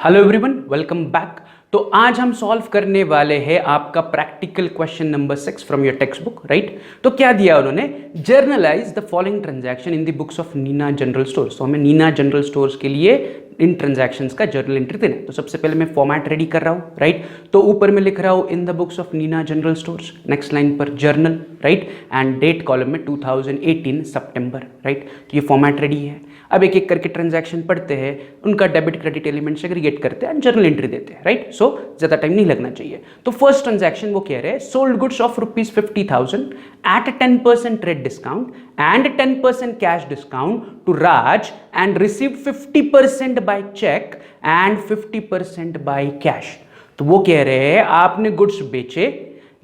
Hello everyone, welcome back. तो आज हम सॉल्व करने वाले हैं आपका practical question number 6 from your text book, right. तो क्या दिया उन्होंने, journalize the following transaction in the books of Neena general stores. तो हमें नीना जनरल स्टोर्स के लिए इन ट्रांजैक्शंस का जर्नल एंट्री देना है। तो सबसे पहले मैं फॉर्मेट रेडी कर रहा हूँ, राइट। तो ऊपर में लिख रहा हूँ in the books of Neena general stores, next line पर journal, right, and date column में 2018 सितंबर, राइट। तो ये फॉर्मेट रेडी है। अब एक एक करके ट्रांजैक्शन पढ़ते हैं, उनका डेबिट क्रेडिट एलिमेंट सेग्रीगेट करते हैं एंड जर्नल एंट्री देते हैं, राइट। सो ज्यादा टाइम नहीं लगना चाहिए। तो फर्स्ट ट्रांजैक्शन वो कह रहे हैं, sold goods of ₹50,000 at 10% trade discount and 10% cash discount to Raj and receive 50% by cheque and 50% by cash. तो वो कह रहे हैं आपने गुड्स बेचे,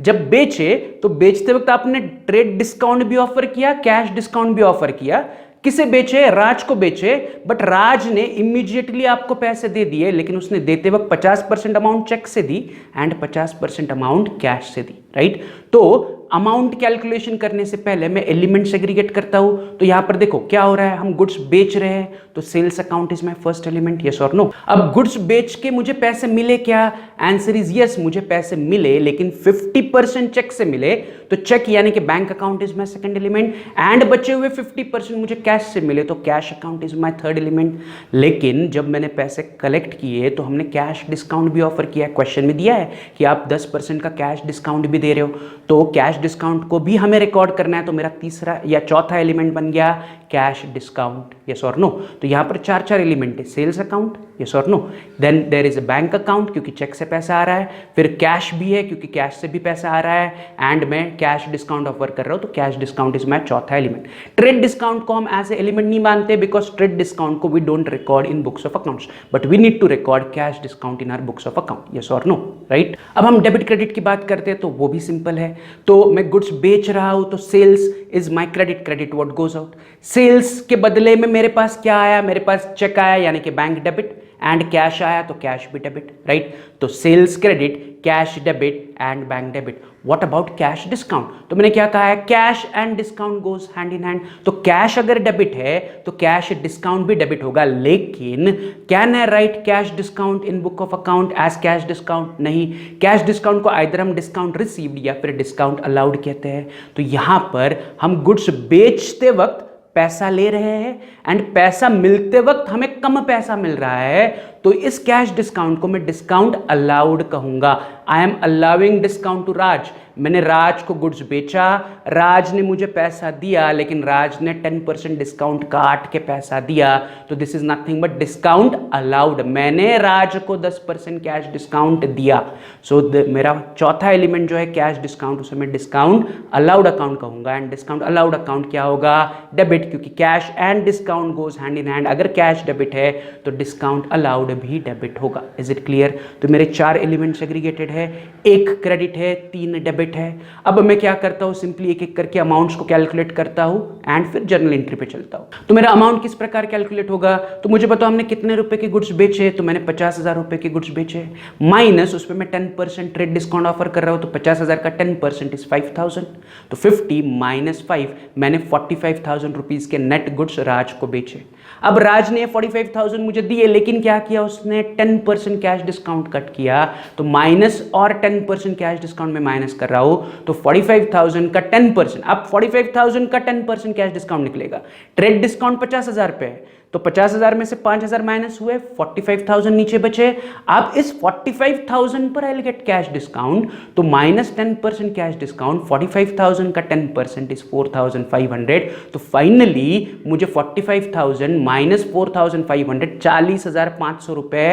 जब बेचे तो बेचते वक्त आपने ट्रेड डिस्काउंट भी ऑफर किया, कैश डिस्काउंट भी ऑफर किया। किसे बेचे? राज को बेचे, बट राज ने इमीडिएटली आपको पैसे दे दिए, लेकिन उसने देते वक्त 50% अमाउंट चेक से दी एंड 50% अमाउंट कैश से दी, राइट। तो अमाउंट कैलकुलेशन करने से पहले मैं एलिमेंट सेग्रीगेट करता हूं। तो यहां पर देखो क्या हो रहा है, हम गुड्स बेच रहे हैं, तो sales account is my first element, yes और नो। अब गुड्स बेच के मुझे पैसे मिले क्या? आंसर इज यस, मुझे पैसे मिले, लेकिन 50% चेक से मिले। तो चेक यानी कि bank account is my second element, and बचे हुए 50% मुझे कैश से मिले, तो cash account is my third element. लेकिन जब मैंने पैसे कलेक्ट किए तो हमने कैश डिस्काउंट भी ऑफर किया है। क्वेश्चन में दिया है कि आप 10% का कैश डिस्काउंट भी दे रहे हो, तो कैश डिस्काउंट को भी हमें रिकॉर्ड करना है। तो मेरा तीसरा या चौथा एलिमेंट बन गया कैश डिस्काउंट, यस और नो। तो यहां पर चार चार एलिमेंट है, सेल्स अकाउंट, यस और no, then there is a bank account क्योंकि चेक से पैसा आ रहा है, फिर कैश भी है क्योंकि कैश से भी पैसा आ रहा है, एंड मैं कैश डिस्काउंट ऑफर कर रहा हूं, तो कैश डिस्काउंट इज माय चौथा एलिमेंट। ट्रेड डिस्काउंट को हम एज ए एलिमेंट नहीं मानते, बिकॉज ट्रेड डिस्काउंट को we don't record in books of accounts, but we need to record cash discount in our books of account, yes और no, right. अब हम debit credit की बात करते हैं, तो वो भी सिंपल है। तो मैं गुड्स बेच रहा हूं, तो sales is my credit, credit what goes out. Sales के बदले में मेरे पास क्या आया? मेरे पास चेक आया यानी कि बैंक डेबिट, एंड कैश आया तो कैश भी डेबिट, राइट। तो sales credit, cash debit and bank debit. What about cash discount? तो मैंने क्या कहा है, cash and discount goes hand in hand. तो कैश अगर डेबिट है तो कैश डिस्काउंट भी डेबिट होगा, लेकिन can I write cash discount in book of account as cash discount? नहीं। कैश डिस्काउंट को आइदर हम डिस्काउंट रिसीव्ड या फिर डिस्काउंट अलाउड कहते हैं। तो यहां पर हम गुड्स बेचते वक्त पैसा ले रहे हैं एंड पैसा मिलते वक्त हमें कम पैसा मिल रहा है, तो इस कैश डिस्काउंट को मैं डिस्काउंट अलाउड कहूंगा। I am allowing discount to Raj. मैंने राज को गुड्स बेचा, राज ने मुझे पैसा दिया, लेकिन राज ने 10% डिस्काउंट काट के पैसा दिया, तो this is nothing but discount allowed. मैंने राज को 10% कैश डिस्काउंट दिया। सो मेरा चौथा एलिमेंट जो है कैश डिस्काउंट, उसे मैं डिस्काउंट अलाउड अकाउंट कहूंगा, एंड डिस्काउंट अलाउड अकाउंट क्या होगा? डेबिट, क्योंकि cash and discount goes hand in hand. अगर कैश डेबिट है तो डिस्काउंट अलाउड भी डेबिट होगा। Is it clear? तो मेरे चार एलिमेंट सेग्रीगेटेड है, एक क्रेडिट है, 3 डेबिट है। अब मैं क्या करता हूं, सिंपली एक एक करके अमाउंट्स को कैलकुलेट करता हूं एंड फिर जर्नल एंट्री पे चलता हूं। तो मेरा अमाउंट किस प्रकार कैलकुलेट होगा? तो मुझे बताओ हमने कितने रुपए के गुड्स बेचे? तो मैंने 50,000 रुपए के गुड्स बेचे, माइनस उस पर मैं 10% ट्रेड डिस्काउंट ऑफर कर रहा हूं, तो 50,000 का 10% इज 5,000। तो 50 माइनस 5, मैंने 45,000 रुपीज के नेट गुड्स राज को बेचे। अब राज ने 45,000 मुझे दिए, लेकिन क्या किया उसने? 10% कैश डिस्काउंट कट किया, तो माइनस और 10% कैश डिस्काउंट में माइनस कर रहा हूं, तो 45,000 का 10%, अब 45,000 का 10% कैश डिस्काउंट निकलेगा। ट्रेड डिस्काउंट 50,000 पे है, तो 50,000 में से 5,000 माइनस हुए, 45,000 नीचे बचे। अब इस 45,000 पर I will get cash discount, तो माइनस 10% कैश डिस्काउंट, 45,000 का 10% इज 4,500। तो फाइनली मुझे 45,000 माइनस 4,500, 40,500 रुपए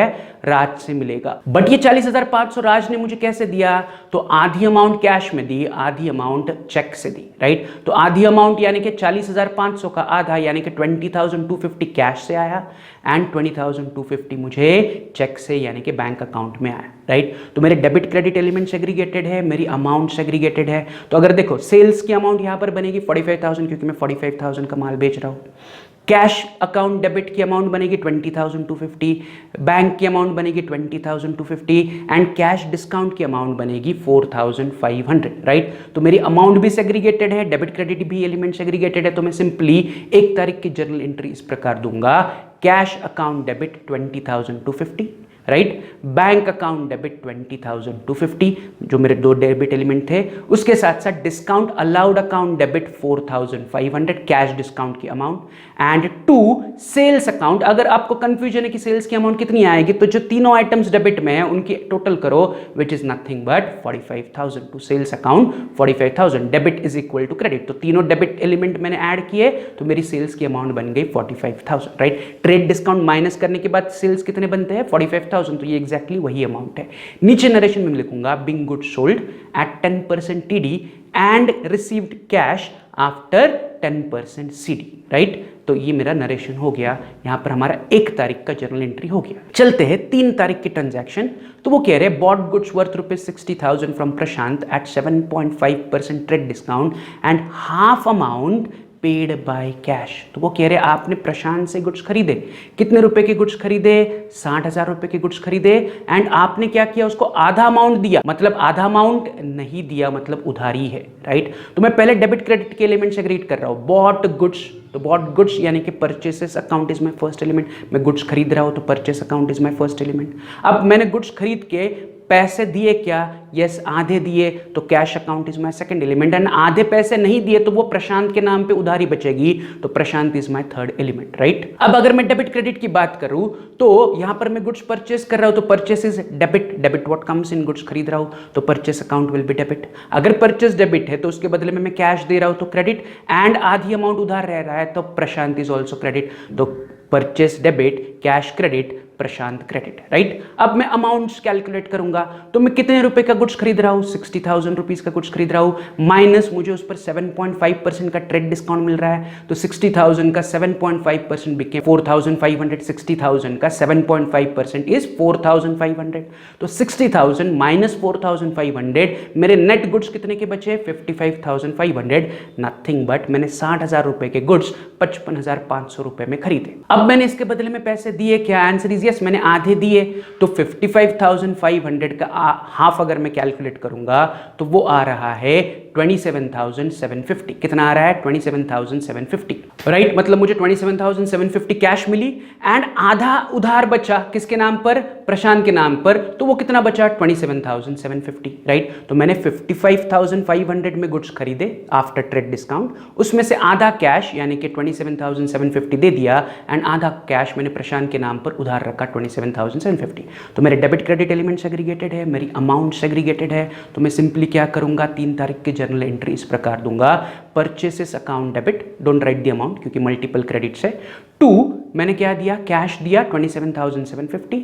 राज से मिलेगा। बट ये 40,500 राज ने मुझे कैसे दिया? तो आधी अमाउंट कैश में दी, आधी अमाउंट चेक से दी, राइट। तो आधी अमाउंट यानी कि 40,500 का आधा यानी कि 20,250 कैश से आया, एंड 20,250 मुझे चेक से यानी कि बैंक अकाउंट में आया, राइट। तो मेरे डेबिट क्रेडिट एलिमेंट सेग्रीगेटेड है, मेरी अमाउंट सेग्रीगेटेड है। तो अगर देखो सेल्स की अमाउंट यहां पर बनेगी 45,000, क्योंकि मैं 45,000 का माल बेच रहा हूं। कैश अकाउंट डेबिट की अमाउंट बनेगी 20,250, बैंक की अमाउंट बनेगी 20,250, एंड कैश डिस्काउंट की अमाउंट बनेगी 4,500, राइट। तो मेरी अमाउंट भी सेग्रीगेटेड है, डेबिट क्रेडिट भी एलिमेंट सेग्रीगेटेड है। तो मैं सिंपली 1 तारीख की जर्नल एंट्री इस प्रकार दूंगा, cash account debit 20,250, right. Bank account debit 20,250 जो मेरे दो डेबिट एलिमेंट थे, उसके साथ साथ discount allowed account debit 4,500 cash discount की अमाउंट, एंड 2 सेल्स अकाउंट। अगर आपको कंफ्यूजन है कि सेल्स की अमाउंट कितनी आएगी तो जो तीनों आइटम्स डेबिट में है उनकी टोटल करो, which is nothing but 45,000 to sales account 45,000 debit is equal to credit. तो तीनों डेबिट एलिमेंट मैंने ऐड किए तो मेरी सेल्स की अमाउंट बन गई 45,000, राइट। ट्रेड डिस्काउंट माइनस करने के बाद सेल्स कितने बनते हैं 45,000, तो ये एग्जैक्टली वही अमाउंट है। नीचे नरेशन में लिखूंगा Bing good sold at 10% TD and received cash after 10% CD, right. तो ये मेरा नरेशन हो गया। यहां पर हमारा 1 तारीख का जर्नल एंट्री हो गया। चलते हैं 3 तारीख की ट्रांजैक्शन। तो वो कह रहे हैं bought goods worth ₹60,000 from Prashant at 7.5% trade discount and half amount paid by cash. तो वो कह रहे आपने प्रशांत से गुड्स खरीदे, कितने रुपए के गुड्स खरीदे 60,000 रुपए के गुड्स खरीदे, एंड आपने क्या किया उसको आधा अमाउंट दिया, मतलब आधा अमाउंट नहीं दिया मतलब उधारी है, राइट। तो मैं पहले डेबिट क्रेडिट के एलिमेंट से रीड कर रहा हूं। बॉट गुड्स, तो बॉट गुड्स यानी कि purchases account is my first element. मैं गुड्स खरीद रहा हूं तो purchase account is my first element. अब मैंने गुड्स खरीद के पैसे दिए क्या, यस आधे दिए, तो cash account is my second element, and आधे पैसे नहीं दिए तो वो प्रशांत के नाम पे उधारी बचेगी, तो Prashant is my third element, right. अब अगर मैं डेबिट क्रेडिट की बात करूं तो यहां पर मैं गुड्स परचेस कर रहा हूं तो purchase is debit, debit what comes in, goods खरीद रहा हूं तो purchase account will be debit. अगर परचेस डेबिट है तो उसके बदले में मैं कैश दे रहा हूं तो क्रेडिट, एंड आधी अमाउंट उधार रह रहा है तो प्रशांत इज ऑल्सो क्रेडिट, तो परचेस डेबिट कैश क्रेडिट प्रशांत क्रेडिट, राइट। अब मैं अमाउंट्स कैलकुलेट करूंगा तो मैं कितने रुपए का गुड्स खरीद रहा हूं 60,000 रुपीज का गुड्स खरीद रहा हूं, माइनस मुझे उस पर 7.5% का ट्रेड डिस्काउंट मिल रहा है, तो 60,000 का 7.5% बिके 4,500, 60,000 का 7.5% इज 4,500, तो 60,000 माइनस 4,500 मेरे नेट गुड्स कितने के बचे 55,500, नथिंग बट मैंने 60,000 रुपए के गुड्स 55,500 रुपए में खरीदे। अब मैंने इसके बदले में पैसे दिए क्या, आंसर इज यस, मैंने आधे दिए, तो 55,500 का हाफ अगर मैं कैलकुलेट करूंगा तो वो आ रहा है 27,750। कितना आ रहा है 27,750, राइट। मतलब मुझे 27,750 कैश मिली एंड आधा उधार बचा किसके नाम पर, प्रशांत के नाम पर, तो वो कितना बचा 27,750, राइट। तो मैंने 55,500 में गुड्स खरीदे आफ्टर ट्रेड डिस्काउंट, उसमें से आधा कैश यानी कि 27,750 दे दिया एंड आधा कैश मैंने प्रशांत के नाम पर उधार रखा 27,750। तो मेरे डेबिट क्रेडिट एलिमेंट सेग्रीगेटेड है, मेरी अमाउंट सेग्रीगेटेड है, तो मैं सिंपली क्या करूंगा 3 तारीख के जर्नल एंट्री इस प्रकार दूंगा, purchases account debit, don't write the amount क्योंकि मल्टीपल क्रेडिट्स है। 2 मैंने क्या दिया, कैश दिया 27,750,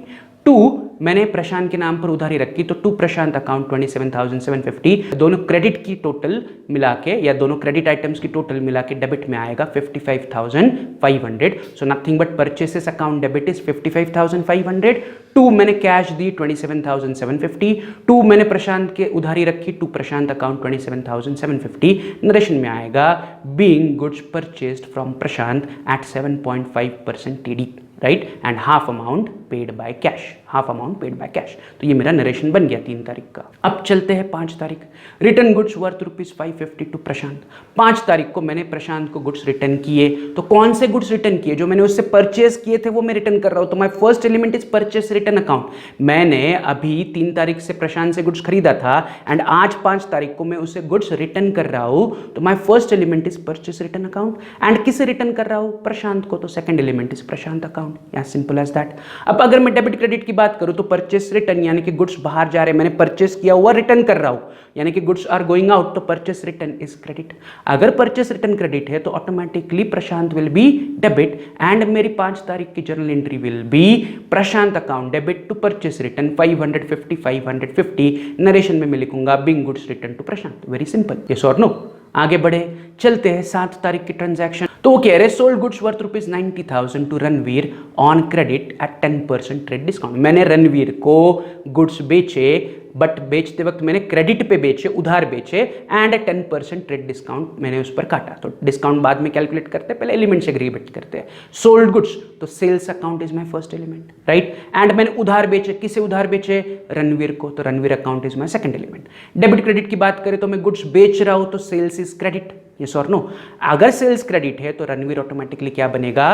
2 मैंने प्रशांत के नाम पर उधारी रखी तो 2 प्रशांत अकाउंट 27,750, दोनों क्रेडिट की टोटल मिला के या दोनों क्रेडिट आइटम्स की टोटल मिला के डेबिट में आएगा 55,500, so nothing but purchases account debit is 55,500, 2 मैंने कैश दी 27,750, 2 मैंने प्रशांत के उधारी रखी 2 प्रशांत अकाउंट 27,750, नरेशन में आएगा being goods purchased from Prashant at 7.5% TD, right, and half amount paid by cash, half amount paid by cash. तो ये मेरा नरेशन बन गया 3 तारीख का। अब चलते हैं 5 तारीख। रिटर्न गुड्स वर्थ ₹550 टू प्रशांत। 5 तारीख को मैंने प्रशांत को गुड्स रिटर्न किए, तो कौन से गुड्स रिटर्न किए, जो मैंने उससे परचेस किए थे वो मैं रिटर्न कर रहा हूं, तो my first element is purchase return account. मैंने अभी 3 तारीख से प्रशांत से गुड्स खरीदा था एंड आज 5 तारीख को मैं उसे गुड्स रिटर्न कर रहा हूं, तो my first element is purchase return account, and किसे रिटर्न कर रहा हूं, प्रशांत को, तो second element is Prashant account, या सिंपल एज दैट। अब अगर मैं डेबिट क्रेडिट की बात करूं तो परचेस रिटर्न यानी कि गुड्स बाहर जा रहे हैं, मैंने परचेस किया हुआ रिटर्न कर रहा हूं, यानी कि गुड्स आर गोइंग आउट, तो परचेस रिटर्न इज क्रेडिट। अगर परचेस रिटर्न क्रेडिट है तो automatically Prashant will be debit and मेरी 5 तारीख की journal entry will be Prashant account debit to purchase return 550 550, narration में मैं लिखूंगा being goods return to Prashant. Very simple, yes और नो। आगे बढ़े, चलते हैं 7 तारीख की ट्रांजैक्शन। तो वो कह रहे sold goods worth ₹90,000 to Ranveer on credit at 10% trade discount. मैंने रणवीर को गुड्स बेचे, बट बेचते वक्त मैंने क्रेडिट पे बेचे, उधार बेचे, एंड 10% ट्रेड डिस्काउंट मैंने उस पर काटा। तो डिस्काउंट बाद में कैलकुलेट करते हैं, पहले एलिमेंट सेग्रीगेट करते हैं। सोल्ड गुड्स, तो sales account is my first element, right, and मैंने उधार बेचे, किसे उधार बेचे, रणवीर को, तो Ranveer account is my second element. Debit credit की बात करें तो मैं गुड्स बेच रहा हूं तो सेल्स इज क्रेडिट, यस और नो? अगर सेल्स क्रेडिट है तो रणवीर ऑटोमेटिकली क्या बनेगा?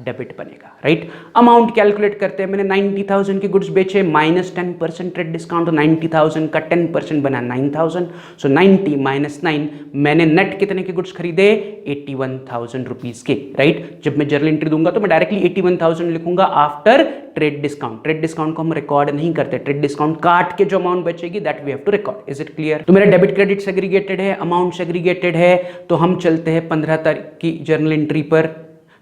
डेबिट बनेगा, राइट? अमाउंट कैलकुलेट करते हैं, मैंने 90,000 के गुड्स बेचे माइनस 10% ट्रेड डिस्काउंट, तो 90,000 का 10% बना 9,000, सो 90 माइनस 9, मैंने नेट कितने के गुड्स खरीदे? 81,000 रुपीज के, राइट? जब मैं जर्नल एंट्री दूंगा तो मैं डायरेक्टली 81,000 लिखूंगा after trade discount. Trade discount को हम रिकॉर्ड नहीं करते, ट्रेड डिस्काउंट काट के जो अमाउंट बचेगी that we have to record. Is it clear? तो मेरा डेबिट क्रेडिट सेग्रीगेटेड है, अमाउंट सेग्रीगेटेड है, तो हम चलते हैं 15 तारीख की जर्नल एंट्री पर।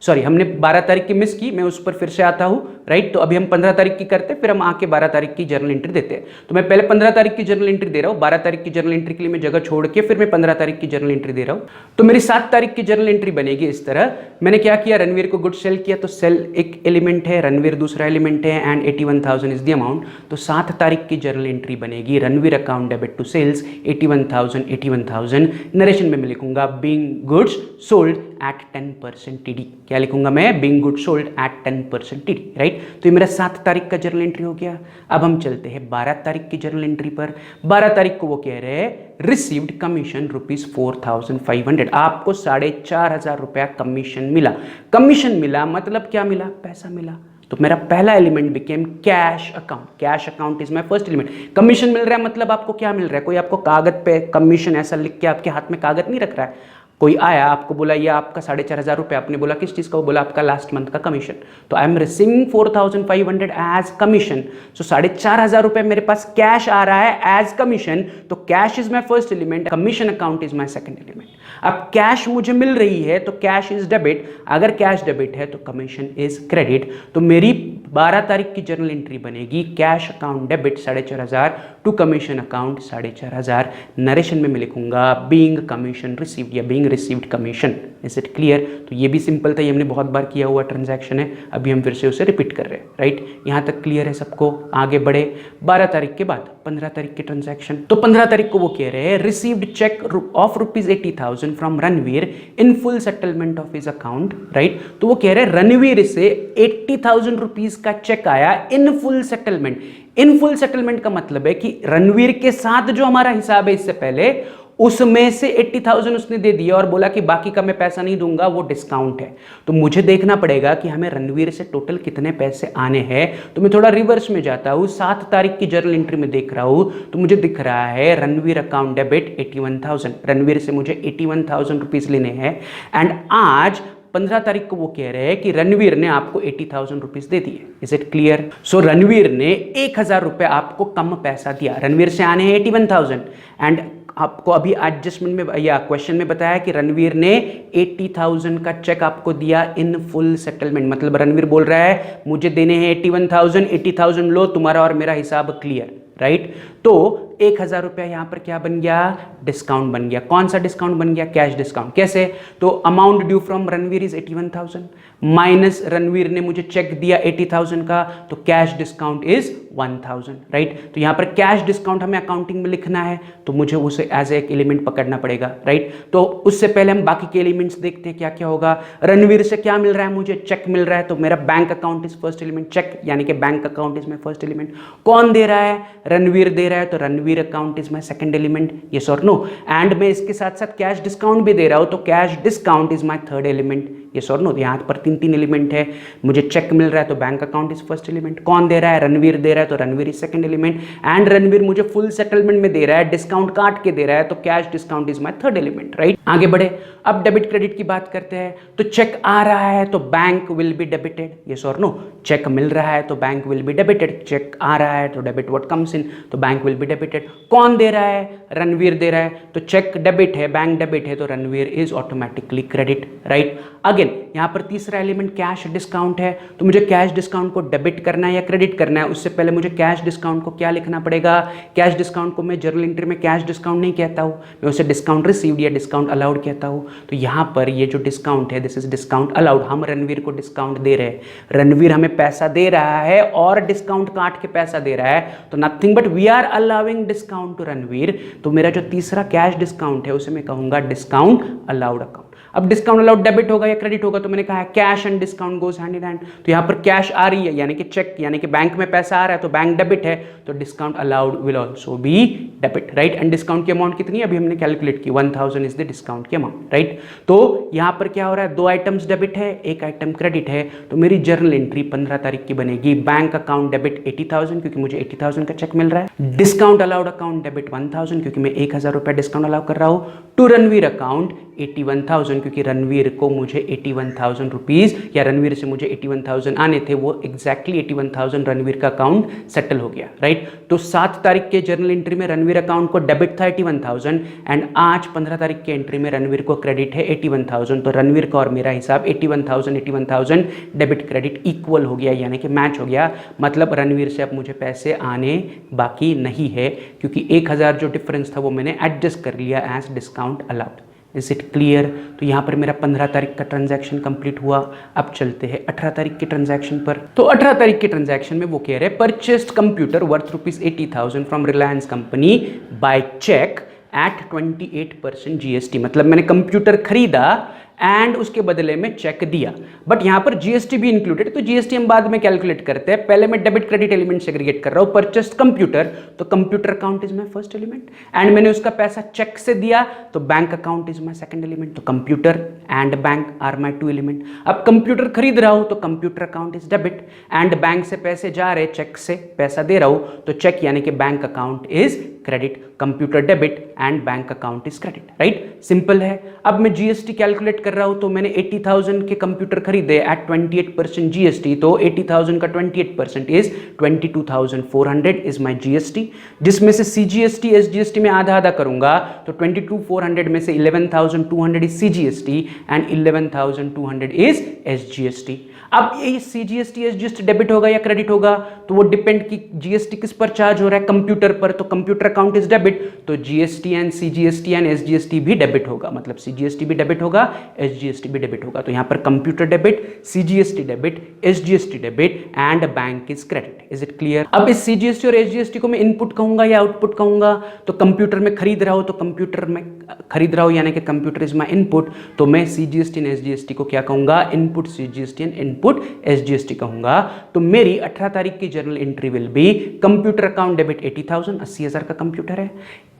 सॉरी, हमने 12 तारीख की मिस की, मैं उस पर फिर से आता हूं, राइट? तो अभी हम 15 तारीख की करते हैं, फिर हम आके 12 तारीख की जर्नल एंट्री देते हैं। तो मैं पहले 15 तारीख की जर्नल एंट्री दे रहा हूं, 12 तारीख की जर्नल एंट्री के लिए मैं जगह छोड़ के फिर मैं 15 तारीख की जर्नल एंट्री दे रहा हूं। तो मेरी 7 तारीख की जर्नल एंट्री बनेगी इस तरह। मैंने क्या किया? रणवीर को गुड सेल किया, तो सेल एक एलिमेंट है, रणवीर दूसरा एलिमेंट है, एंड 81,000 इज द अमाउंट। तो 7 तारीख की जर्नल एंट्री बनेगी Ranveer account debit to sales 81,000। Narration में मैं लिखूंगा being goods sold at 10% TD. क्या लिखूंगा मैं? Being goods sold at 10% TD, right? तो ये मेरा 7 तारीख का जर्नल एंट्री हो गया। अब हम चलते हैं 12 तारीख की जर्नल एंट्री पर। 12 तारीख को वो कह रहे हैं रिसीव्ड कमीशन ₹4,500। आपको 4,500 रुपया कमीशन मिला। कमीशन मिला मतलब क्या मिला? पैसा मिला। तो मेरा पहला element became cash account. Cash account is my first element. Commission मिल रहा है मतलब आपको क्या मिल रहा है? कोई आपको कागज पे कमीशन ऐसा लिख के आपके हाथ में कागज नहीं रख रहा है। कोई आया आपको बोला ये आपका 4,500 रुपये, आपने बोला किस चीज़ का? वो बोला आपका लास्ट मंथ का कमीशन। तो I am receiving 4,500 as commission. So 4,500 रुपये मेरे पास कैश आ रहा है एज कमीशन। तो cash is my first element, commission account is my second element. अब कैश मुझे मिल रही है तो कैश इज डेबिट। अगर कैश डेबिट है तो कमीशन इज क्रेडिट। तो मेरी 12 तारीख की जर्नल एंट्री बनेगी cash account debit 4,500 to commission account 4,500। Narration में मैं लिखूंगा बीइंग कमीशन रिसीव्ड या being received commission. Is it clear? तो ये भी सिंपल था, ये हमने बहुत बार किया हुआ ट्रांजैक्शन है, अभी हम फिर से उसे रिपीट कर रहे हैं, राइट? यहां तक क्लियर है सबको? आगे बढ़े 12 तारीख के बाद 15 तारीख के ट्रांजैक्शन। तो 15 तारीख को वो कह रहे हैं received cheque of ₹80,000 from Ranveer in full settlement of his account, right? तो वो कह रहे हैं रणवीर से 80,000 रुपीज का चेक आया इन फुल सेटलमेंट। इन फुल सेटलमेंट का मतलब है कि रणवीर के साथ जो हमारा हिसाब है इससे पहले, उसमें से 80,000 उसने दे दिया और बोला कि बाकी का मैं पैसा नहीं दूंगा, वो डिस्काउंट है। तो मुझे देखना पड़ेगा कि हमें रणवीर से टोटल कितने पैसे आने हैं। तो मैं थोड़ा रिवर्स में जाता हूँ, 7 तारीख की जर्नल एंट्री में देख रहा हूँ, तो मुझे दिख रहा है रणवीर अकाउंट डेबिट 81,000। रणवीर से मुझे 81,000 रुपीज लेने हैं। एंड आज 15 तारीख को वो कह रहे हैं कि रणवीर ने आपको 80,000 रुपीज दे दिए। Is it clear? So Ranveer ने 1,000 रुपये आपको कम पैसा दिया। रणवीर से आने हैं 81,000 एंड आपको अभी एडजस्टमेंट में या क्वेश्चन में बताया कि रणवीर ने 80,000 का चेक आपको दिया इन फुल सेटलमेंट। मतलब रणवीर बोल रहा है मुझे देने हैं 81,000, 80,000 लो, तुम्हारा और मेरा हिसाब क्लियर, राइट? तो 1,000 रुपया यहां पर क्या बन गया? डिस्काउंट बन गया। कौन सा डिस्काउंट बन गया? Cash discount. कैसे? तो amount due from Ranveer is 81,000 minus Ranveer ने मुझे चेक दिया 80,000 का, तो कैश डिस्काउंट इज 1,000, राइट? तो यहां पर कैश डिस्काउंट हमें अकाउंटिंग में लिखना है, तो मुझे उसे एज एक एलिमेंट पकड़ना पड़ेगा, राइट? तो उससे पहले हम बाकी के एलिमेंट्स देखते हैं क्या क्या होगा। रणवीर से क्या मिल रहा है? मुझे चेक मिल रहा है, तो मेरा bank account is first element, cheque यानी कि bank account is my first element. कौन दे रहा है? रणवीर दे रहा है, तो Ranveer account is my second element. Yes और नो? एंड मैं इसके साथ साथ कैश डिस्काउंट भी दे रहा हूं, तो cash discount is my third element. Yes और नो? यहां पर 3 एलिमेंट है। मुझे चेक मिल रहा है तो bank account is first element. कौन दे रहा है? रणवीर दे रहा है, तो Ranveer is second element. And Ranveer मुझे फुल सेटलमेंट में दे रहा है, डिस्काउंट काट के दे रहा है, तो cash discount is my third element, right? आगे बढ़े, अब डेबिट क्रेडिट की बात करते हैं। तो चेक आ रहा है तो bank will be debited. Yes और नो? चेक मिल रहा है तो bank will be debited. Cheque आ रहा है तो डेबिट व्हाट कम्स इन, तो बैंक विल बी डेबिटेड। कौन दे रहा है? रणवीर दे रहा है, तो चेक डेबिट है, बैंक डेबिट है, तो Ranveer is automatically credit, right? Again यहां पर तीसरा एलिमेंट कैश डिस्काउंट है, तो मुझे कैश डिस्काउंट को डेबिट करना है या क्रेडिट करना है, उससे पहले मुझे कैश डिस्काउंट को क्या लिखना पड़ेगा? कैश डिस्काउंट को मैं जर्नल एंट्री में कैश डिस्काउंट नहीं कहता हूं, मैं उसे डिस्काउंट रिसीव्ड या डिस्काउंट अलाउड कहता हूं। तो यहां पर ये जो डिस्काउंट है दिस इज डिस्काउंट अलाउड। हम रणवीर को डिस्काउंट दे रहे हैं, रणवीर हमें पैसा दे रहा है और डिस्काउंट काट के पैसा दे रहा है, तो nothing but we are allowing discount to Ranveer. तो मेरा जो तीसरा कैश डिस्काउंट है उसे मैं कहूंगा डिस्काउंट अलाउड अकाउंट। अब डिस्काउंट अलाउड डेबिट होगा या क्रेडिट होगा, तो मैंने कहा है cash and discount goes hand in hand. तो यहाँ पर कैश आ रही है यानी कि चेक यानी कि बैंक में पैसा आ रहा है तो बैंक डेबिट है, तो discount allowed will also be debit, right. And discount की अमाउंट कितनी है अभी हमने कैलकुलेट की, 1000 इज द डिस्काउंट की अमाउंट, राइट। तो यहाँ पर क्या हो रहा है, 2 आइटम्स डेबिट है, 1 आइटम क्रेडिट है, तो मेरी जर्नल एंट्री 15 तारीख की बनेगी। बैंक अकाउंट डेबिट 80,000 क्योंकि मुझे 80,000 का चेक मिल रहा है। डिस्काउंट अलाउड अकाउंट डेबिट 1000 क्योंकि मैं 1000 रुपए डिस्काउंट अलाउ कर रहा हूं। टू रणवीर अकाउंट 81,000 क्योंकि रणवीर को मुझे 81,000 रुपीज या रणवीर से मुझे 81,000 आने थे, वो एग्जैक्टली 81,000 रणवीर का अकाउंट सेटल हो गया, राइट। तो 7 तारीख के जर्नल एंट्री में रणवीर अकाउंट को डेबिट था 81,000 एंड आज 15 तारीख के एंट्री में रणवीर को क्रेडिट है 81,000। तो रणवीर का और मेरा हिसाब 81,000 डेबिट क्रेडिट इक्वल हो गया यानी कि मैच हो गया। मतलब रणवीर से अब मुझे पैसे आने बाकी नहीं है क्योंकि 1000 जो डिफरेंस था वो मैंने एडजस्ट कर लिया as discount allowed. Is it clear? तो यहाँ पर मेरा 15 तारीख का ट्रांजैक्शन कंप्लीट हुआ। अब चलते हैं 18 तारीख के ट्रांजैक्शन पर। तो 18 तारीख के ट्रांजैक्शन में वो कह रहे हैं purchased computer worth ₹80,000 from Reliance company by cheque at 28% GST। मतलब मैंने कंप्यूटर खरीदा एंड उसके बदले में चेक दिया, बट यहां पर जीएसटी भी इंक्लूडेड, तो जीएसटी हम बाद में कैलकुलेट करते हैं। पहले मैं डेबिट क्रेडिट एलिमेंट सेग्रीगेट कर रहा हूं। परचेस्ड कंप्यूटर, तो computer account is my first element and मैंने उसका पैसा चेक से दिया, तो bank account is my second element. तो computer and bank are my 2 element. अब कंप्यूटर खरीद रहा हूं तो computer account is debit and bank से पैसे जा रहे, चेक से पैसा दे रहा हूं, तो चेक यानी कि bank account is credit, computer debit and bank account is credit, right. Simple है। अब मैं जीएसटी कैलकुलेट कर रहा हूं, तो मैंने 80,000 के कंप्यूटर खरीदे एट 28% जीएसटी, तो 80,000 का 28% इज 22,400 इज माय जीएसटी, जिसमें से सीजीएसटी एसजीएसटी में आधा आधा करूंगा, तो 22,400 में से 11,200 is CGST and 11,200 is SGST. अब ये सीजीएसटी एसजीएसटी डेबिट होगा या क्रेडिट होगा, तो वो डिपेंड कि जीएसटी किस पर चार्ज हो रहा है, कंप्यूटर पर, तो कंप्यूटर अकाउंट इज डेबिट, तो GST and CGST and SGST भी डेबिट होगा। मतलब सीजीएसटी भी डेबिट होगा, एसजीएसटी भी डेबिट होगा। तो यहां पर computer debit, CGST debit, SGST debit and bank is credit. Is it clear? अब इस सीजीएसटी और एसजीएसटी को मैं इनपुट कहूंगा या आउटपुट कहूंगा, तो कंप्यूटर में खरीद रहा हूं, तो कंप्यूटर में खरीद रहा हूं यानी कि कंप्यूटर इज माय इनपुट, तो मैं सीजीएसटी एंड एसजीएसटी को क्या कहूंगा, input CGST and input SGST कहूंगा। तो मेरी 18 तारीख की journal entry will be computer account debit 80,000, 80,000 का कंप्यूटर है,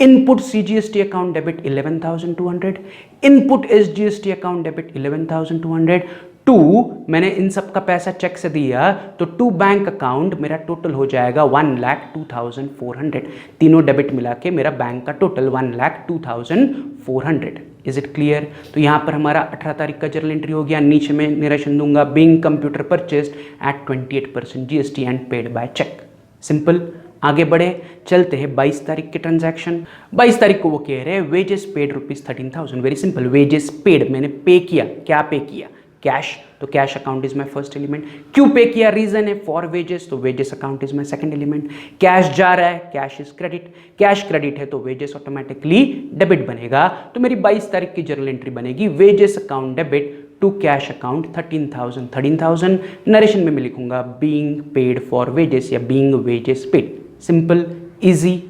input CGST account debit 11,200, input SGST account debit 11,200, to मैंने इन सब का पैसा चेक से दिया, तो टू बैंक अकाउंट मेरा टोटल हो जाएगा 1,02,400। तीनों डेबिट मिला के मेरा बैंक का टोटल 1,02,400। Is it clear? तो यहां पर हमारा 18 तारीख का जर्नल एंट्री हो गया। नीचे में निरेशन दूंगा being computer purchased at 28% GST and paid by cheque. Simple. आगे बढ़े, चलते हैं 22 तारीख के ट्रांजैक्शन। 22 तारीख को वो कह रहे हैं wages paid ₹13,000। Very simple, wages paid मैंने पे किया, क्या पे किया, कैश, तो cash account is my first element. क्यों पे किया, रीजन है फॉर वेजेस, तो wages account is my second element. Cash जा रहा है, cash is credit, cash credit है तो वेजेस ऑटोमेटिकली डेबिट बनेगा। तो मेरी 22 तारीख की जर्नल एंट्री बनेगी wages account debit to cash account 13,000। Narration में मैं लिखूंगा बीइंग पेड फॉर वेजेस या being wages paid. Simple, easy.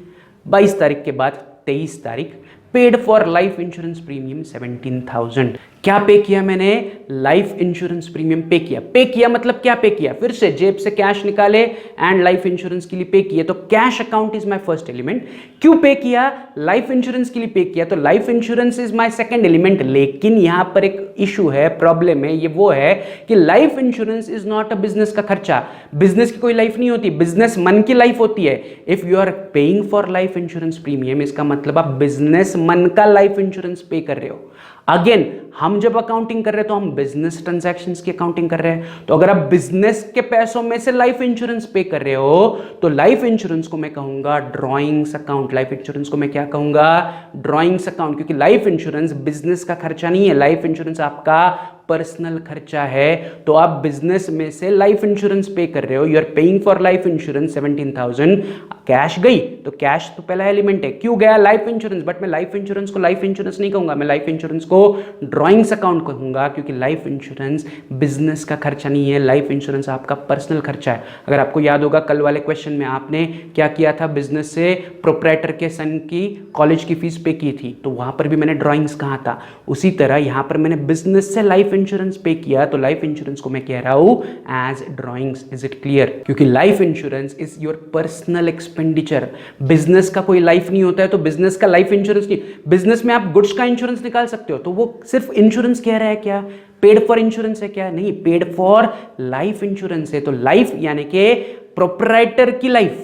22 तारीख के बाद 23 तारीख, paid for life insurance premium 17,000। क्या पे किया मैंने, लाइफ इंश्योरेंस प्रीमियम पे किया। पे किया मतलब क्या पे किया, फिर से जेब से कैश निकाले एंड लाइफ इंश्योरेंस के लिए पे किया, तो cash account is my first element. क्यों पे किया, लाइफ इंश्योरेंस के लिए पे किया, तो life insurance is my second element. लेकिन यहां पर एक इशू है, प्रॉब्लम है, ये वो है कि life insurance is not a business का खर्चा। बिजनेस की कोई लाइफ नहीं होती, बिजनेस मन की लाइफ होती है। If you are paying for life insurance premium, इसका मतलब आप बिजनेस मन का लाइफ इंश्योरेंस पे कर रहे हो। अगेन, हम जब अकाउंटिंग कर रहे हैं तो हम बिजनेस ट्रांजैक्शंस की अकाउंटिंग कर रहे हैं, तो अगर आप बिजनेस के पैसों में से लाइफ इंश्योरेंस पे कर रहे हो, तो लाइफ इंश्योरेंस को मैं कहूंगा ड्रॉइंग्स अकाउंट। लाइफ इंश्योरेंस को मैं क्या कहूंगा, ड्रॉइंग्स अकाउंट, क्योंकि लाइफ इंश्योरेंस बिजनेस का खर्चा नहीं है। लाइफ इंश्योरेंस आपका पर्सनल खर्चा है, तो आप बिजनेस में से लाइफ इंश्योरेंस पे कर रहे हो, you are paying for life insurance 17,000, cash गई तो कैश तो पहला एलिमेंट है, क्यों गया लाइफ इंश्योरेंस, बट मैं लाइफ इंश्योरेंस को लाइफ इंश्योरेंस नहीं कहूंगा, मैं लाइफ इंश्योरेंस को ड्रॉइंग्स अकाउंट कहूंगा, क्योंकि लाइफ इंश्योरेंस बिजनेस का खर्चा नहीं है, लाइफ इंश्योरेंस आपका पर्सनल खर्चा है। अगर आपको याद होगा कल वाले क्वेश्चन में आपने क्या किया था, बिजनेस से प्रोप्राइटर के सन की कॉलेज की फीस पे की थी, तो वहां पर भी मैंने ड्रॉइंग्स कहा था, उसी तरह यहां पर मैंने बिजनेस से लाइफ इंश्योरेंस पे किया, तो लाइफ इंश्योरेंस को मैं कह रहा हूं as drawings. Is it clear? क्योंकि life insurance is your personal expenditure, business का कोई लाइफ नहीं होता है, तो बिजनेस का लाइफ इंश्योरेंस नहीं, बिजनेस में आप गुड्स का इंश्योरेंस निकाल सकते हो, तो वो सिर्फ इंश्योरेंस कह रहा है क्या, पेड फॉर इंश्योरेंस है क्या, नहीं, पेड फॉर लाइफ इंश्योरेंस है। तो लाइफ यानी कि प्रोप्राइटर की लाइफ,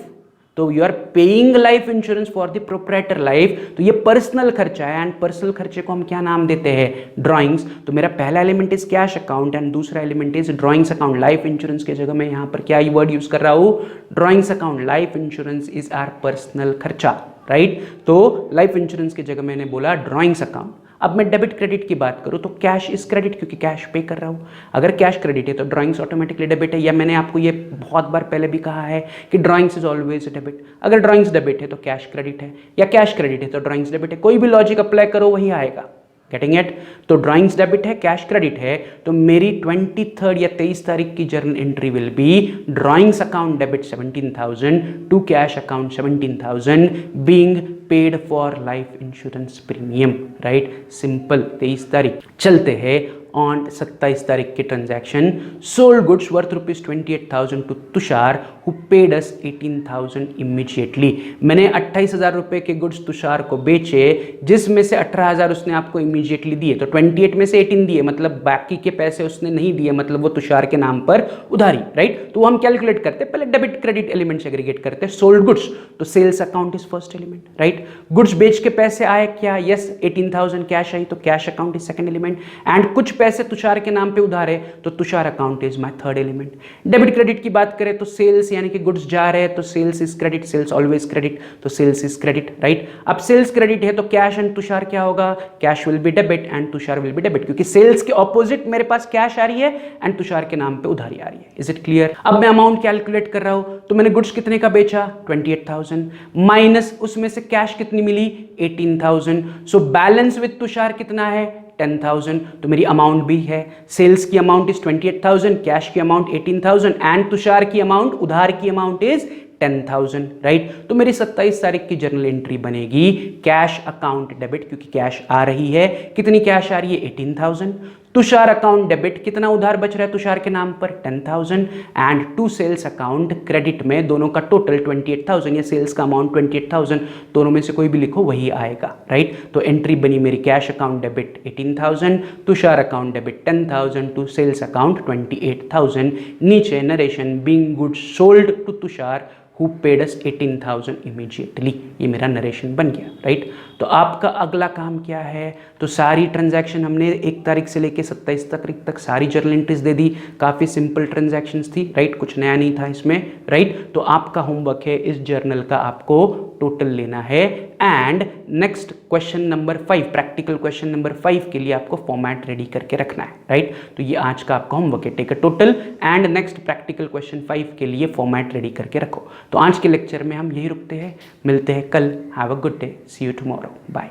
तो you are paying life insurance for the proprietor life, तो ये पर्सनल खर्चा है, एंड पर्सनल खर्चे को हम क्या नाम देते हैं, ड्रॉइंग्स। तो मेरा पहला element is cash account and दूसरा element is drawings account. Life insurance की जगह मैं यहां पर क्या वर्ड यूज कर रहा हूं, drawings account. Life insurance is our personal खर्चा, राइट। तो लाइफ इंश्योरेंस की जगह मैंने बोला ड्रॉइंग्स अकाउंट। अब मैं डेबिट क्रेडिट की बात करूं तो कैश इज क्रेडिट, क्योंकि कैश पे कर रहा हूं। अगर कैश क्रेडिट है तो ड्राइंग्स ऑटोमेटिकली डेबिट है, या मैंने आपको ये बहुत बार पहले भी कहा है कि ड्राइंग्स इज ऑलवेज डेबिट। अगर ड्राइंग्स डेबिट है तो कैश क्रेडिट है, या कैश क्रेडिट है तो ड्राइंग्स डेबिट है, कोई भी लॉजिक अप्लाई करो वही आएगा। Getting it? तो ड्राइंग्स डेबिट है, कैश क्रेडिट है, तो मेरी 23 या 23 तारीख की journal entry will be drawings account debit 17,000 to cash account 17,000 being paid for life insurance premium, right. Simple. 23 तारीख। चलते हैं ऑन 27 तारीख के transaction. Sold goods worth ₹28,000 to Tushar who paid us 18,000 immediately. मैंने 28,000 रुपए के गुड्स तुषार को बेचे, जिसमें से 18,000 उसने आपको इमीडिएटली दिए, तो 28 में से 18 दिए, मतलब बाकी के पैसे उसने नहीं दिए, मतलब वो तुषार के नाम पर उधारी, राइट। तो हम कैलकुलेट करते हैं, पहले डेबिट क्रेडिट एलिमेंट सेग्रीगेट करते हैं। सोल्ड गुड्स, तो sales account is first element, right. Goods बेच के पैसे आए क्या, यस, 18,000 कैश आई, तो cash account is second element. And कुछ पैसे तुषार के नाम पे उधार है, तो Tushar account is my third element. Debit credit की बात करें तो सेल्स यानी कि गुड्स जा रहे हैं, तो sales is credit, sales always credit, तो सेल्स इज क्रेडिट, राइट। अब सेल्स क्रेडिट है तो कैश एंड तुषार क्या होगा, cash will be debit and Tushar will be debit, क्योंकि सेल्स के ऑपोजिट मेरे पास कैश आ रही है एंड तुषार के नाम पे उधारी आ रही है। Is it clear? अब मैं अमाउंट कैलकुलेट कर रहा हूं, तो मैंने गुड्स कितने का बेचा, 28,000, माइनस उसमें से कैश कितनी मिली, 18,000, सो बैलेंस विद तुषार कितना है, 10,000, तो मेरी अमाउंट भी है। सेल्स की अमाउंट इज 28,000, कैश की अमाउंट 18,000 एंड तुषार की अमाउंट, उधार की अमाउंट इज 10,000, राइट। तो मेरी 27 तारीख की जर्नल एंट्री बनेगी कैश अकाउंट डेबिट, क्योंकि कैश आ रही है, कितनी कैश आ रही है, 18,000। तुषार अकाउंट डेबिट, कितना उधार बच रहा है तुषार के नाम पर, 10,000 and to sales account credit में दोनों का टोटल 28,000 या सेल्स का अमाउंट 28,000, दोनों में से कोई भी लिखो वही आएगा, राइट। तो एंट्री बनी मेरी cash account debit 18,000, Tushar account debit 10,000 to sales account 28,000। नीचे narration being goods sold to Tushar who paid us 18,000 immediately, ये मेरा नरेशन बन गया, राइट। तो आपका अगला काम क्या है, तो सारी ट्रांजैक्शन हमने 1 तारीख से लेके 27 तारीख तक सारी जर्नल एंट्रीज दे दी, काफ़ी सिंपल ट्रांजैक्शंस थी, राइट, कुछ नया नहीं था इसमें, राइट। तो आपका होमवर्क है इस जर्नल का आपको टोटल लेना है, and next question number 5, practical question number 5 के लिए आपको फॉर्मेट रेडी करके रखना है, राइट। तो ये आज का आपका होमवर्क है, take a total and next practical question 5 के लिए फॉर्मेट रेडी करके रखो। तो आज के लेक्चर में हम यही रुकते हैं, मिलते हैं कल। Have a good day, see you tomorrow, bye.